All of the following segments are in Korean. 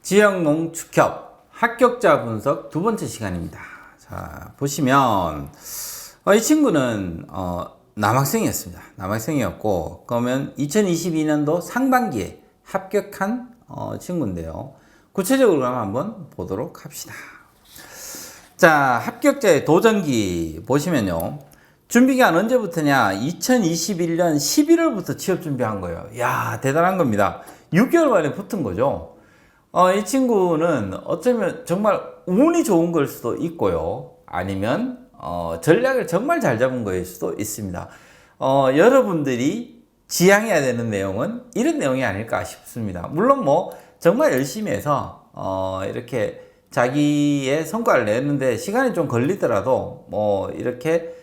지역농축협 합격자 분석 두 번째 시간입니다. 자, 보시면 이 친구는 남학생이었습니다. 남학생이었고, 그러면 2022년도 상반기에 합격한 친구인데요. 구체적으로 그럼 한번 보도록 합시다. 자, 합격자의 도전기 보시면요. 준비기간 언제부터냐? 2021년 11월부터 취업 준비한 거예요. 야, 대단한 겁니다. 6개월 만에 붙은 거죠. 이 친구는 어쩌면 정말 운이 좋은 걸 수도 있고요. 아니면 전략을 정말 잘 잡은 거일 수도 있습니다. 여러분들이 지향해야 되는 내용은 이런 내용이 아닐까 싶습니다. 물론 뭐 정말 열심히 해서 이렇게 자기의 성과를 내는데 시간이 좀 걸리더라도 뭐 이렇게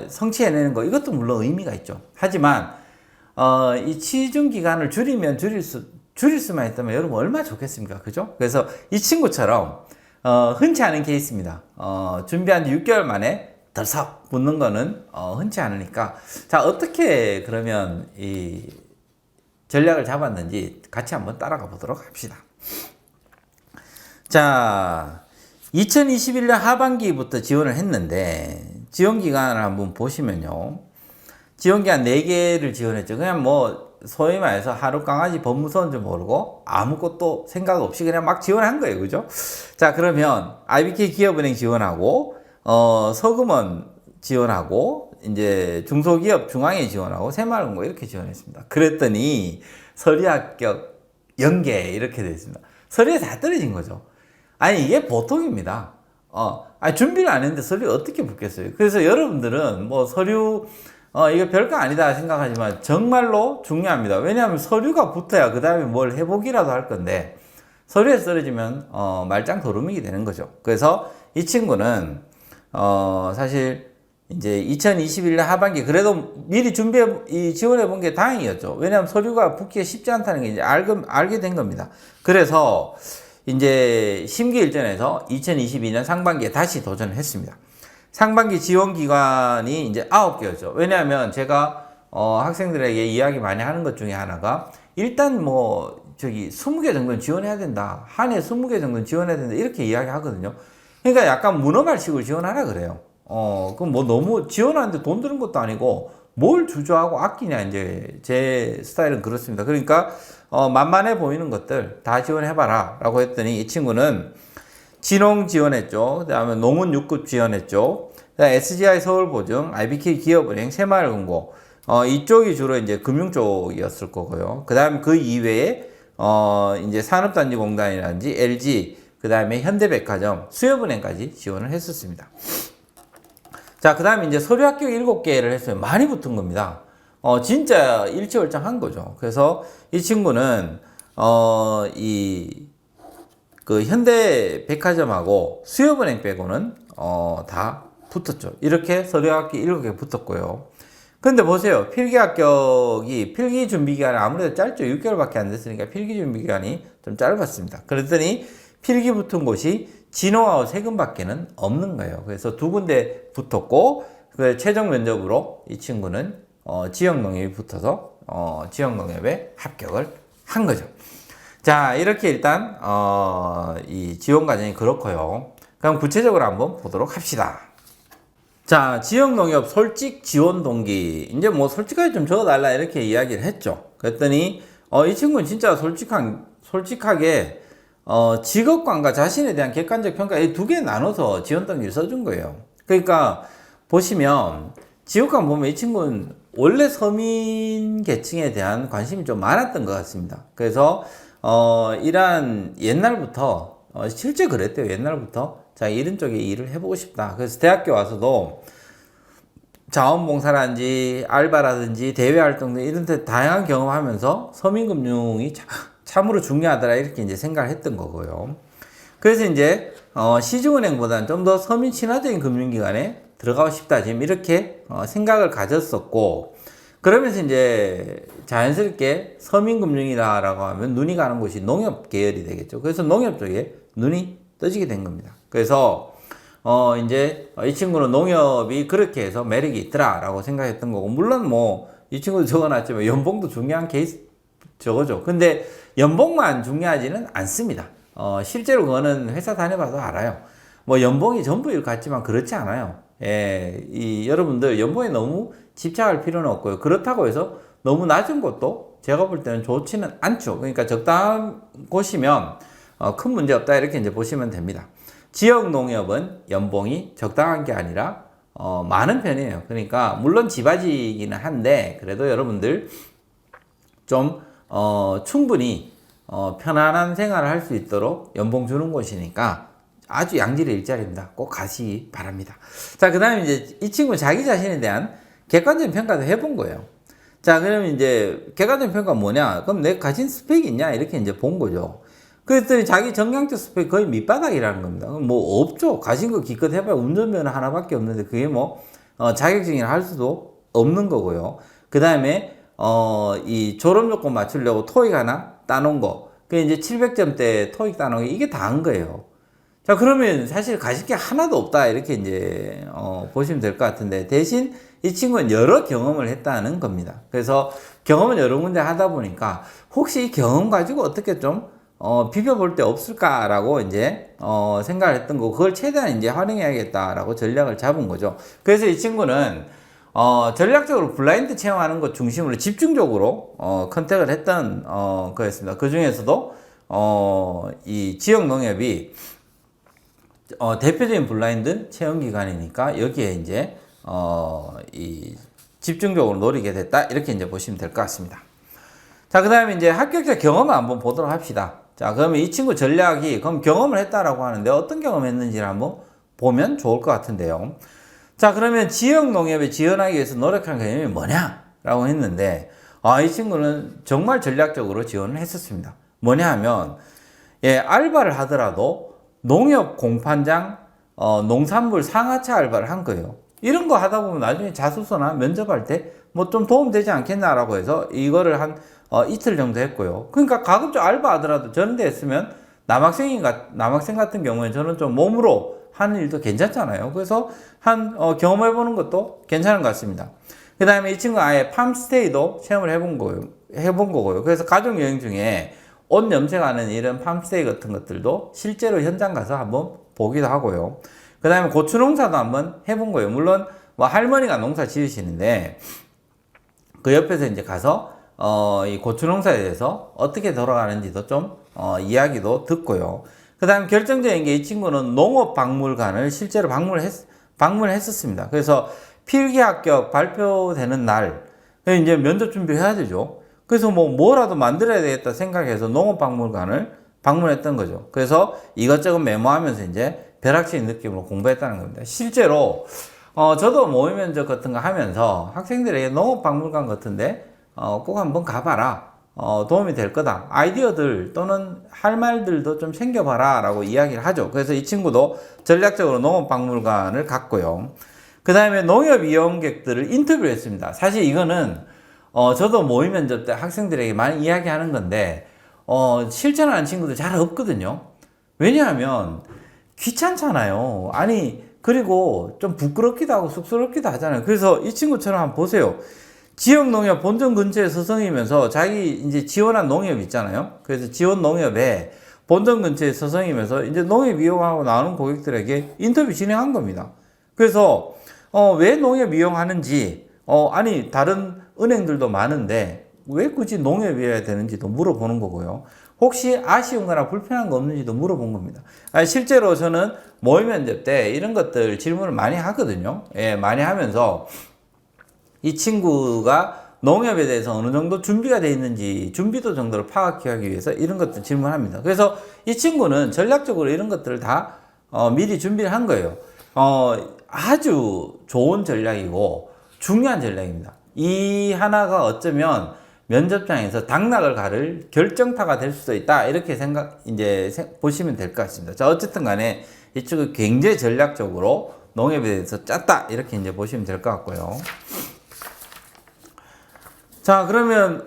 성취해내는 거, 이것도 물론 의미가 있죠. 하지만 이 취준 기간을 줄이면 줄일 수만 있다면 여러분 얼마나 좋겠습니까? 그죠? 그래서 이 친구처럼 흔치 않은 케이스입니다. 준비한 지 6개월 만에 덜썩 붙는 거는 흔치 않으니까, 자, 어떻게 그러면 이 전략을 잡았는지 같이 한번 따라가 보도록 합시다. 자, 2021년 하반기부터 지원을 했는데 지원 기간을 한번 보시면요. 지원 기간 4개를 지원했죠. 그냥 뭐 소위 말해서 하루 강아지 법무서인 줄 모르고 아무것도 생각 없이 그냥 막 지원한 거예요. 그죠? 자, 그러면 IBK 기업은행 지원하고, 서금원 지원하고, 이제 중소기업 중앙회 지원하고, 새마을금고 이렇게 지원했습니다. 그랬더니 서류 합격 연계 이렇게 됐습니다. 서류에 다 떨어진 거죠. 아니, 이게 보통입니다. 준비를 안 했는데 서류 어떻게 붙겠어요? 그래서 여러분들은 뭐 서류 이거 별거 아니다 생각하지만 정말로 중요합니다. 왜냐하면 서류가 붙어야 그 다음에 뭘 해보기라도 할 건데, 서류에 떨어지면 말짱 도루묵이 되는 거죠. 그래서 이 친구는 사실 이제 2021년 하반기 그래도 미리 지원해 본 게 다행이었죠. 왜냐하면 서류가 붙기가 쉽지 않다는 게 이제 알게 된 겁니다. 그래서 이제 심기일전에서 2022년 상반기에 다시 도전을 했습니다. 상반기 지원 기간이 이제 9개였죠. 왜냐하면 제가 학생들에게 이야기 많이 하는 것 중에 하나가, 일단 뭐 20개 정도는 지원해야 된다. 한 해 20개 정도는 지원해야 된다. 이렇게 이야기 하거든요. 그러니까 약간 문어발식으로 지원하라 그래요. 그럼 뭐 너무 지원하는데 돈 드는 것도 아니고 뭘 주저하고 아끼냐, 이제 제 스타일은 그렇습니다. 그러니까 만만해 보이는 것들 다 지원해봐라 라고 했더니 이 친구는 진홍 지원했죠. 그 다음에 농은 6급 지원했죠. SGI 서울보증, IBK 기업은행, 새마을금고, 이쪽이 주로 이제 금융 쪽이었을 거고요. 그 다음에 그 이외에, 이제 산업단지공단이라든지 LG, 그 다음에 현대백화점, 수협은행까지 지원을 했었습니다. 자, 그 다음에 이제 서류 합격 7개를 했어요. 많이 붙은 겁니다. 진짜 일취월장한 거죠. 그래서 이 친구는, 그 현대백화점하고 수협은행 빼고는 다 붙었죠. 이렇게 서류 합격 7개 붙었고요. 근데 보세요. 필기 합격이, 필기 준비 기간이 아무래도 짧죠. 6개월밖에 안 됐으니까 필기 준비 기간이 좀 짧았습니다. 그랬더니 필기 붙은 곳이 진호하고 세금밖에는 없는 거예요. 그래서 2군데 붙었고, 그 최종 면접으로 이 친구는 지역농협이 붙어서 지역농협에 합격을 한 거죠. 자, 이렇게 일단 이 지원 과정이 그렇고요. 그럼 구체적으로 한번 보도록 합시다. 자, 지역농협 솔직 지원 동기, 이제 뭐 솔직하게 좀 적어달라 이렇게 이야기를 했죠. 그랬더니 이 친구는 진짜 솔직하게 직업관과 자신에 대한 객관적 평가, 이 2개 나눠서 지원 동기를 써준 거예요. 그러니까 보시면 직업관 보면 이 친구는 원래 서민 계층에 대한 관심이 좀 많았던 것 같습니다. 그래서 이러한 옛날부터 실제 그랬대요. 옛날부터 자, 이런 쪽에 일을 해보고 싶다. 그래서 대학교 와서도 자원봉사라든지 알바라든지 대외활동 등 이런 데 다양한 경험하면서 서민금융이 참으로 중요하더라, 이렇게 이제 생각을 했던 거고요. 그래서 이제 시중은행보다는 좀 더 서민 친화적인 금융기관에 들어가고 싶다, 지금 이렇게 생각을 가졌었고, 그러면서 이제 자연스럽게 서민금융이라고 하면 눈이 가는 곳이 농협 계열이 되겠죠. 그래서 농협 쪽에 눈이 떠지게 된 겁니다. 그래서 이제 이 친구는 농협이 그렇게 해서 매력이 있더라라고 생각했던 거고, 물론 뭐 이 친구도 적어놨지만 연봉도 중요한 케이스 저거죠. 근데 연봉만 중요하지는 않습니다. 실제로 그거는 회사 다녀봐도 알아요. 뭐 연봉이 전부일 것 같지만 그렇지 않아요. 예, 여러분들 연봉에 너무 집착할 필요는 없고요. 그렇다고 해서 너무 낮은 것도 제가 볼 때는 좋지는 않죠. 그러니까 적당한 곳이면 큰 문제 없다 이렇게 이제 보시면 됩니다. 지역 농협은 연봉이 적당한 게 아니라 많은 편이에요. 그러니까 물론 지바지이기는 한데 그래도 여러분들 좀 충분히 편안한 생활을 할 수 있도록 연봉 주는 곳이니까 아주 양질의 일자리입니다. 꼭 가시기 바랍니다. 자, 그 다음에 이제 이 친구 자기 자신에 대한 객관적인 평가도 해본 거예요. 자, 그러면 이제 객관적인 평가 뭐냐? 그럼 내가 가진 스펙이 있냐? 이렇게 이제 본 거죠. 그랬더니 자기 정량적 스펙이 거의 밑바닥이라는 겁니다. 뭐 없죠. 가진 거 기껏 해봐야 운전면허 하나밖에 없는데 그게 뭐 자격증이라 할 수도 없는 거고요. 그 다음에 이 졸업 요건 맞추려고 토익 하나 따놓은 거. 그게 이제 700점대 토익 따놓은 게 이게 다 한 거예요. 자, 그러면 사실 가질 게 하나도 없다. 이렇게 이제, 보시면 될 것 같은데, 대신 이 친구는 여러 경험을 했다는 겁니다. 그래서 경험을 여러 군데 하다 보니까, 혹시 이 경험 가지고 어떻게 좀, 비벼볼 데 없을까라고 이제, 생각을 했던 거고, 그걸 최대한 이제 활용해야겠다라고 전략을 잡은 거죠. 그래서 이 친구는, 전략적으로 블라인드 채용하는 것 중심으로 집중적으로, 컨택을 했던, 거였습니다. 그 중에서도, 이 지역 농협이, 대표적인 블라인드 채용 기관이니까 여기에 이제 이 집중적으로 노리게 됐다 이렇게 이제 보시면 될 것 같습니다. 자, 그다음에 이제 합격자 경험을 한번 보도록 합시다. 자, 그러면 이 친구 전략이 그럼 경험을 했다라고 하는데 어떤 경험을 했는지를 한번 보면 좋을 것 같은데요. 자, 그러면 지역 농협에 지원하기 위해서 노력한 경험이 뭐냐라고 했는데 이 친구는 정말 전략적으로 지원을 했었습니다. 뭐냐 하면 알바를 하더라도 농협 공판장, 농산물 상하차 알바를 한 거예요. 이런 거 하다 보면 나중에 자소서나 면접할 때 뭐 좀 도움되지 않겠나라고 해서 이거를 한 이틀 정도 했고요. 그러니까 가급적 알바 하더라도 저런 데 했으면 남학생 같은 경우에 저는 좀 몸으로 하는 일도 괜찮잖아요. 그래서 경험해보는 것도 괜찮은 것 같습니다. 그 다음에 이 친구 아예 팜스테이도 체험을 해본 거고요. 그래서 가족여행 중에 옷 염색하는 이런 팜스테이 같은 것들도 실제로 현장 가서 한번 보기도 하고요. 그 다음에 고추 농사도 한번 해본 거예요. 물론 뭐 할머니가 농사 지으시는데 그 옆에서 이제 가서 이 고추 농사에 대해서 어떻게 돌아가는지도 좀 이야기도 듣고요. 그 다음 결정적인 게 이 친구는 농업박물관을 실제로 방문했었습니다. 그래서 필기 합격 발표되는 날 이제 면접 준비해야 되죠. 그래서 뭐라도 만들어야 되겠다 생각해서 농업박물관을 방문했던 거죠. 그래서 이것저것 메모하면서 이제 벼락치는 느낌으로 공부했다는 겁니다. 실제로 저도 모의 면접 같은 거 하면서 학생들에게 농업박물관 같은데 꼭 한번 가봐라. 도움이 될 거다. 아이디어들 또는 할 말들도 좀 챙겨봐라 라고 이야기를 하죠. 그래서 이 친구도 전략적으로 농업박물관을 갔고요. 그 다음에 농협 이용객들을 인터뷰를 했습니다. 사실 이거는 저도 모의 면접 때 학생들에게 많이 이야기하는 건데 실천하는 친구들 잘 없거든요. 왜냐하면 귀찮잖아요. 아니 그리고 좀 부끄럽기도 하고 쑥스럽기도 하잖아요. 그래서 이 친구처럼 한번 보세요. 지역 농협 본점 근처에 서성이면서 자기 이제 지원한 농협 있잖아요. 그래서 지원 농협에 본점 근처에 서성이면서 이제 농협 이용하고 나오는 고객들에게 인터뷰 진행한 겁니다. 그래서 왜 농협 이용하는지 아니 다른 은행들도 많은데 왜 굳이 농협이어야 되는지도 물어보는 거고요. 혹시 아쉬운 거나 불편한 거 없는지도 물어본 겁니다. 실제로 저는 모의 면접 때 이런 것들 질문을 많이 하거든요. 많이 하면서 이 친구가 농협에 대해서 어느 정도 준비가 되어 있는지 준비도 정도를 파악하기 위해서 이런 것들 질문합니다. 그래서 이 친구는 전략적으로 이런 것들을 다 미리 준비를 한 거예요. 아주 좋은 전략이고 중요한 전략입니다. 이 하나가 어쩌면 면접장에서 당락을 가를 결정타가 될 수도 있다. 이렇게 보시면 될 것 같습니다. 자, 어쨌든 간에 이쪽은 굉장히 전략적으로 농협에 대해서 짰다. 이렇게 이제 보시면 될 것 같고요. 자, 그러면,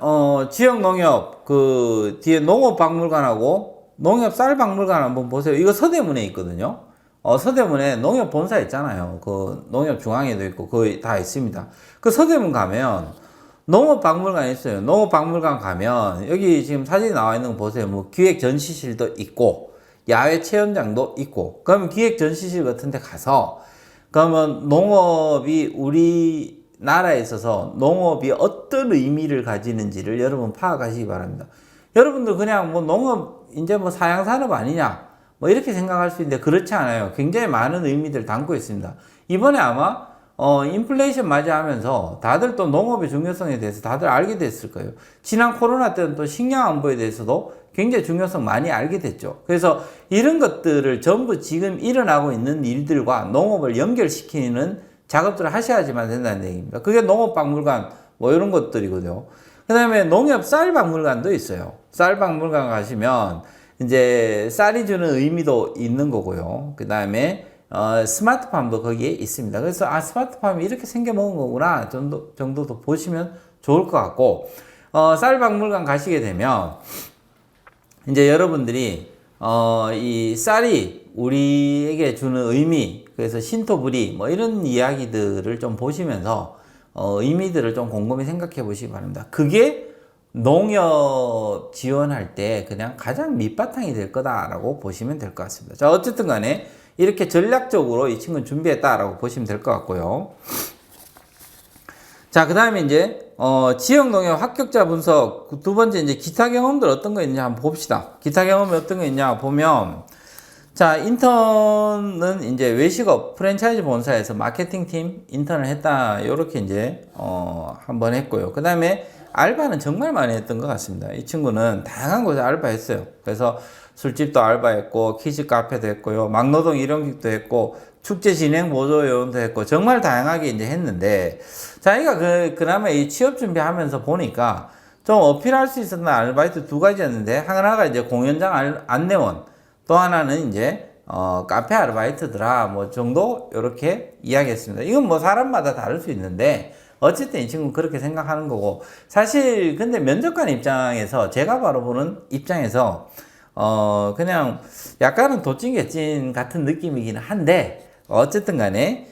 지역 농협, 그, 뒤에 농업박물관하고 농협 쌀박물관 한번 보세요. 이거 서대문에 있거든요. 서대문에 농협 본사 있잖아요. 그 농협 중앙에도 있고 거의 다 있습니다. 그 서대문 가면 농업박물관 있어요. 농업박물관 가면 여기 지금 사진이 나와 있는 거 보세요. 뭐 기획 전시실도 있고 야외 체험장도 있고, 그러면 기획 전시실 같은 데 가서, 그러면 농업이 우리나라에 있어서 농업이 어떤 의미를 가지는지를 여러분 파악하시기 바랍니다. 여러분들 그냥 뭐 농업, 이제 뭐 사양산업 아니냐, 뭐 이렇게 생각할 수 있는데 그렇지 않아요. 굉장히 많은 의미를 담고 있습니다. 이번에 아마 인플레이션 맞이하면서 다들 또 농업의 중요성에 대해서 다들 알게 됐을 거예요. 지난 코로나 때는 또 식량 안보에 대해서도 굉장히 중요성 많이 알게 됐죠. 그래서 이런 것들을 전부 지금 일어나고 있는 일들과 농업을 연결시키는 작업들을 하셔야지만 된다는 얘기입니다. 그게 농업박물관 뭐 이런 것들이거든요. 그 다음에 농협 쌀박물관도 있어요. 쌀박물관 가시면 이제 쌀이 주는 의미도 있는 거고요. 그 다음에 스마트팜도 거기에 있습니다. 그래서 스마트팜이 이렇게 생겨 먹은 거구나 정도도 보시면 좋을 것 같고, 쌀박물관 가시게 되면 이제 여러분들이 이 쌀이 우리에게 주는 의미, 그래서 신토부리 뭐 이런 이야기들을 좀 보시면서 의미들을 좀 곰곰이 생각해 보시기 바랍니다. 그게 농협 지원할 때 그냥 가장 밑바탕이 될 거다라고 보시면 될 것 같습니다. 자, 어쨌든 간에 이렇게 전략적으로 이 친구는 준비했다라고 보시면 될 것 같고요. 자, 그 다음에 이제 지역 농협 합격자 분석, 두 번째 이제 기타 경험들 어떤 거 있냐 한번 봅시다. 기타 경험이 어떤 거 있냐 보면, 자, 인턴은 이제 외식업 프랜차이즈 본사에서 마케팅팀 인턴을 했다. 요렇게 이제 한번 했고요. 그 다음에 알바는 정말 많이 했던 것 같습니다. 이 친구는 다양한 곳에 알바했어요. 그래서 술집도 알바했고, 키즈 카페도 했고요, 막노동 일용직도 했고, 축제 진행 보조 요원도 했고, 정말 다양하게 이제 했는데, 자기가 그나마 이 취업 준비하면서 보니까 좀 어필할 수 있었던 아르바이트 두 가지였는데, 하나가 이제 공연장 안내원, 또 하나는 이제 카페 아르바이트더라 뭐 정도 이렇게 이야기했습니다. 이건 뭐 사람마다 다를 수 있는데 어쨌든 이 친구는 그렇게 생각하는 거고, 사실 근데 면접관 입장에서, 제가 바로 보는 입장에서 그냥 약간은 도찐개찐 같은 느낌이긴 한데, 어쨌든 간에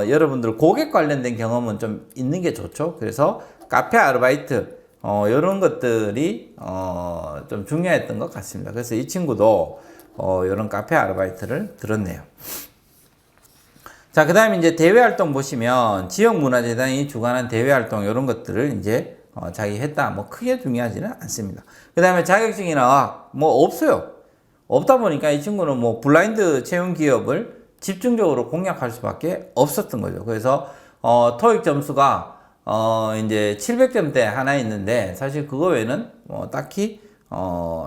여러분들 고객 관련된 경험은 좀 있는 게 좋죠. 그래서 카페 아르바이트 이런 것들이 좀 중요했던 것 같습니다. 그래서 이 친구도 이런 카페 아르바이트를 들었네요. 자, 그 다음에 이제 대외 활동 보시면 지역문화재단이 주관한 대외 활동 이런 것들을 이제 자기 했다. 뭐 크게 중요하지는 않습니다. 그 다음에 자격증이나 뭐 없어요. 없다 보니까 이 친구는 뭐 블라인드 채용 기업을 집중적으로 공략할 수밖에 없었던 거죠. 그래서 토익 점수가 이제 700점대 하나 있는데, 사실 그거 외에는 딱히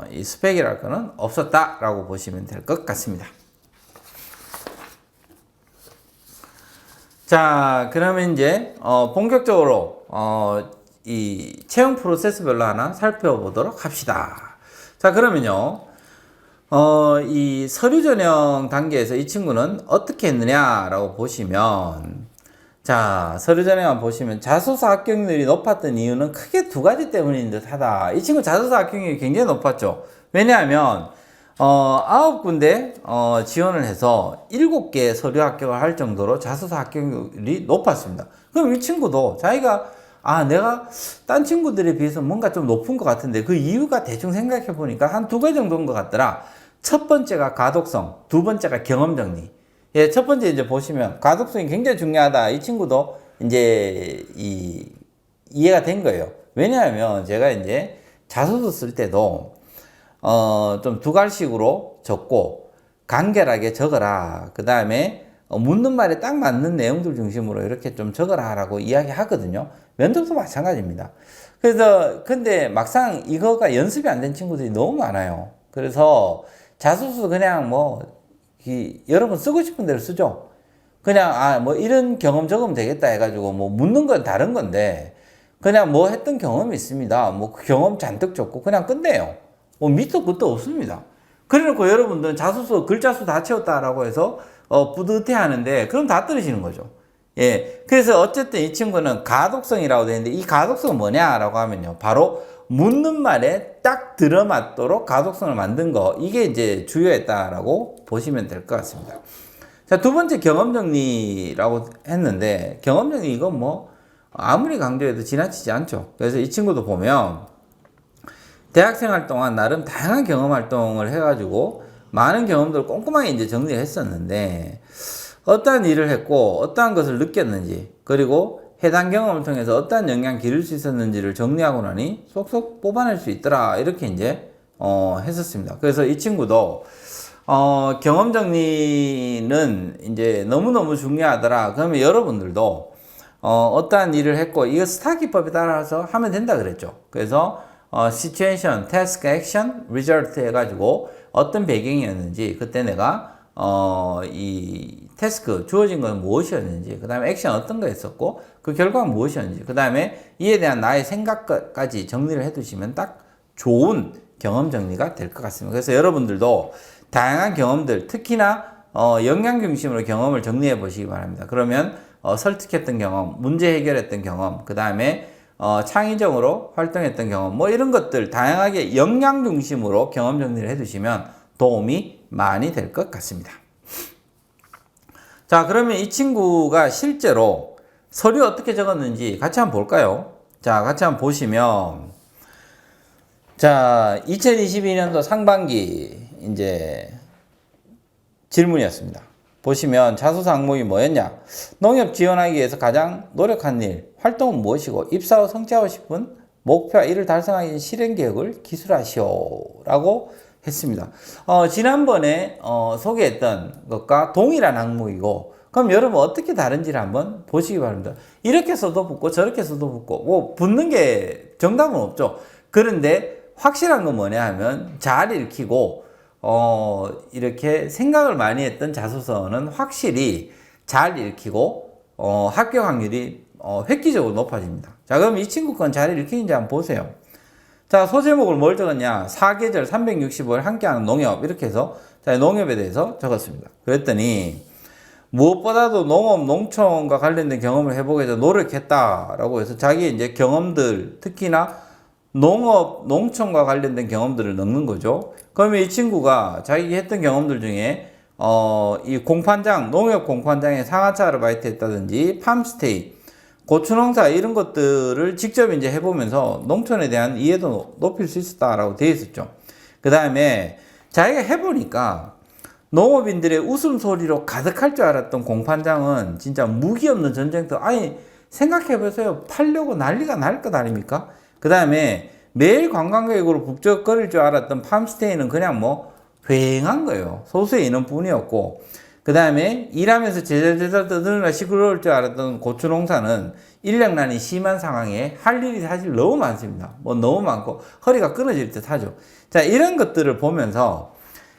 이 스펙이랄 거는 없었다라고 보시면 될 것 같습니다. 자, 그러면 이제 본격적으로 이 채용 프로세스별로 하나 살펴보도록 합시다. 자, 그러면요, 이 서류 전형 단계에서 이 친구는 어떻게 했느냐라고 보시면, 자, 서류 전형만 보시면 자소서 합격률이 높았던 이유는 크게 두 가지 때문인 듯 하다. 이 친구 자소서 합격률이 굉장히 높았죠. 왜냐하면 9군데 지원을 해서 7개 서류 합격을 할 정도로 자소서 합격률이 높았습니다. 그럼 이 친구도 자기가 내가 딴 친구들에 비해서 뭔가 좀 높은 것 같은데 그 이유가 대충 생각해 보니까 한 두 가지 정도인 것 같더라. 첫 번째가 가독성, 두 번째가 경험 정리. 예, 첫 번째 이제 보시면 가독성이 굉장히 중요하다. 이 친구도 이제 이해가 된 거예요. 왜냐하면 제가 이제 자소서 쓸 때도 좀 두 갈식으로 적고 간결하게 적어라. 그 다음에 묻는 말에 딱 맞는 내용들 중심으로 이렇게 좀 적어라 라고 이야기 하거든요. 면접도 마찬가지입니다. 그래서 근데 막상 이거가 연습이 안 된 친구들이 너무 많아요. 그래서 자소서 그냥 여러분 쓰고 싶은 대로 쓰죠. 그냥 뭐 이런 경험 적으면 되겠다 해가지고 뭐 묻는 건 다른 건데 그냥 뭐 했던 경험이 있습니다. 뭐 그 경험 잔뜩 적고 그냥 끝내요. 뭐 밑도 끝도 없습니다. 그래놓고 여러분들은 자소서 글자 수 다 채웠다라고 해서 뿌듯해 하는데 그럼 다 떨어지는 거죠. 예. 그래서 어쨌든 이 친구는 가독성이라고 되어 있는데 이 가독성은 뭐냐라고 하면요. 바로 묻는 말에 딱 들어맞도록 가독성을 만든 거. 이게 이제 주요했다라고 보시면 될 것 같습니다. 자, 두 번째 경험 정리라고 했는데 경험 정리 이건 뭐 아무리 강조해도 지나치지 않죠. 그래서 이 친구도 보면 대학생활 동안 나름 다양한 경험 활동을 해가지고 많은 경험들을 꼼꼼하게 이제 정리를 했었는데, 어떠한 일을 했고, 어떠한 것을 느꼈는지, 그리고 해당 경험을 통해서 어떠한 영향을 기를 수 있었는지를 정리하고 나니 쏙쏙 뽑아낼 수 있더라. 이렇게 이제, 했었습니다. 그래서 이 친구도, 경험 정리는 이제 너무너무 중요하더라. 그러면 여러분들도, 어떠한 일을 했고, 이거 스타 기법에 따라서 하면 된다 그랬죠. 그래서, situation, task, action, result 해가지고 어떤 배경이었는지, 그때 내가, 이 태스크, 주어진 건 무엇이었는지, 그 다음에 액션 어떤 거 했었고, 그 결과가 무엇이었는지, 그 다음에 이에 대한 나의 생각까지 정리를 해 두시면 딱 좋은 경험 정리가 될 것 같습니다. 그래서 여러분들도 다양한 경험들, 특히나, 영양 중심으로 경험을 정리해 보시기 바랍니다. 그러면, 설득했던 경험, 문제 해결했던 경험, 그 다음에 창의적으로 활동했던 경험, 뭐 이런 것들 다양하게 역량 중심으로 경험 정리를 해두시면 도움이 많이 될 것 같습니다. 자, 그러면 이 친구가 실제로 서류 어떻게 적었는지 같이 한번 볼까요? 자, 같이 한번 보시면, 자, 2022년도 상반기 이제 질문이었습니다. 보시면 자소서 항목이 뭐였냐? 농협 지원하기 위해서 가장 노력한 일, 활동은 무엇이고 입사 후 성취하고 싶은 목표와 이를 달성하기 위한 실행 계획을 기술하시오 라고 했습니다. 지난번에 소개했던 것과 동일한 항목이고, 그럼 여러분 어떻게 다른지를 한번 보시기 바랍니다. 이렇게 써도 붙고 저렇게 써도 붙고 뭐 붙는 게 정답은 없죠. 그런데 확실한 건 뭐냐 하면 잘 읽히고 이렇게 생각을 많이 했던 자소서는 확실히 잘 읽히고, 합격 확률이, 획기적으로 높아집니다. 자, 그럼 이 친구 건 잘 읽히는지 한번 보세요. 자, 소제목을 뭘 적었냐? 4계절 365일 함께하는 농협. 이렇게 해서, 자, 농협에 대해서 적었습니다. 그랬더니, 무엇보다도 농업, 농촌과 관련된 경험을 해보기 위해서 노력했다라고 해서 자기 이제 경험들, 특히나 농업, 농촌과 관련된 경험들을 넣는 거죠. 그러면 이 친구가 자기가 했던 경험들 중에, 이 공판장, 농협 공판장에 상하차 아르바이트 했다든지, 팜스테이, 고추농사 이런 것들을 직접 이제 해보면서 농촌에 대한 이해도 높일 수 있었다라고 되어 있었죠. 그 다음에 자기가 해보니까 농업인들의 웃음소리로 가득할 줄 알았던 공판장은 진짜 무기 없는 전쟁터, 아니, 생각해보세요. 팔려고 난리가 날 것 아닙니까? 그 다음에 매일 관광객으로 북적거릴 줄 알았던 팜스테이는 그냥 뭐 휑한 거예요. 소수의 인원뿐이었고, 그 다음에 일하면서 제잘제잘 떠들나 시끄러울 줄 알았던 고추농사는 인력난이 심한 상황에 할 일이 사실 너무 많습니다. 뭐 너무 많고 허리가 끊어질 듯 하죠. 자, 이런 것들을 보면서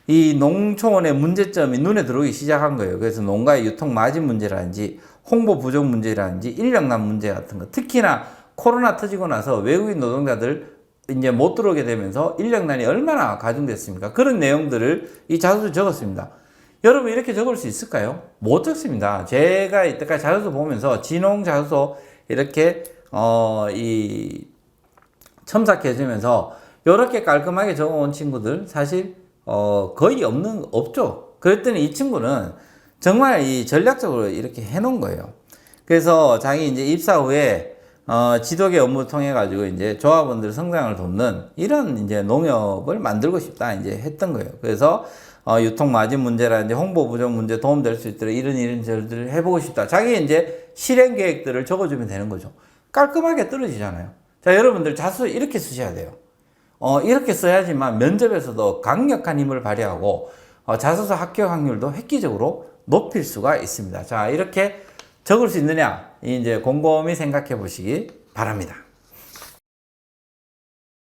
이 농촌의 문제점이 눈에 들어오기 시작한 거예요. 그래서 농가의 유통 마진 문제라든지 홍보 부족 문제라든지 인력난 문제 같은 거, 특히나 코로나 터지고 나서 외국인 노동자들 이제 못 들어오게 되면서 인력난이 얼마나 가중됐습니까? 그런 내용들을 이 자소서에 적었습니다. 여러분 이렇게 적을 수 있을까요? 못 적습니다. 제가 이때까지 자소서 보면서 진홍 자소서 이렇게 이 첨삭해 주면서 이렇게 깔끔하게 적어온 친구들 사실 거의 없죠. 그랬더니 이 친구는 정말 이 전략적으로 이렇게 해놓은 거예요. 그래서 자기 이제 입사 후에 지도계 업무를 통해 가지고 이제 조합원들 성장을 돕는 이런 이제 농협을 만들고 싶다 이제 했던 거예요. 그래서 유통 마진 문제라든지 홍보 부족 문제 도움될 수 있도록 이런 절들을 해보고 싶다. 자기 이제 실행 계획들을 적어주면 되는 거죠. 깔끔하게 떨어지잖아요. 자, 여러분들 자소서 이렇게 쓰셔야 돼요. 이렇게 써야지만 면접에서도 강력한 힘을 발휘하고 자소서 합격 확률도 획기적으로 높일 수가 있습니다. 자, 이렇게 적을 수 있느냐? 이제 곰곰이 생각해 보시기 바랍니다.